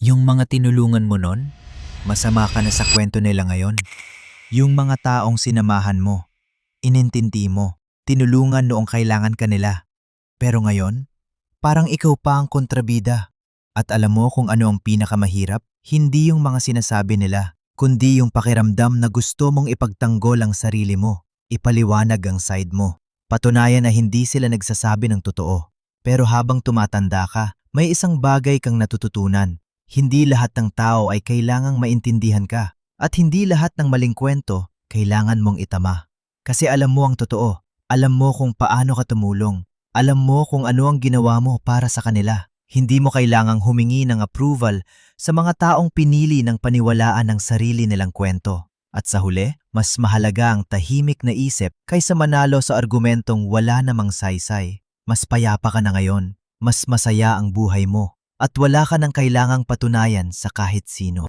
Yung mga tinulungan mo nun, masama ka na sa kwento nila ngayon. Yung mga taong sinamahan mo, inintindi mo, tinulungan noong kailangan ka nila. Pero ngayon, parang ikaw pa ang kontrabida. At alam mo kung ano ang pinakamahirap? Hindi yung mga sinasabi nila, kundi yung pakiramdam na gusto mong ipagtanggol ang sarili mo, ipaliwanag ang side mo. Patunayan na hindi sila nagsasabi ng totoo. Pero habang tumatanda ka, may isang bagay kang natututunan. Hindi lahat ng tao ay kailangang maintindihan ka. At hindi lahat ng maling kwento kailangan mong itama. Kasi alam mo ang totoo. Alam mo kung paano ka tumulong. Alam mo kung ano ang ginawa mo para sa kanila. Hindi mo kailangang humingi ng approval sa mga taong pinili ng paniwalaan ng sarili nilang kwento. At sa huli, mas mahalaga ang tahimik na isip kaysa manalo sa argumentong wala namang saysay. Mas payapa ka na ngayon, mas masaya ang buhay mo, at wala ka nang kailangang patunayan sa kahit sino.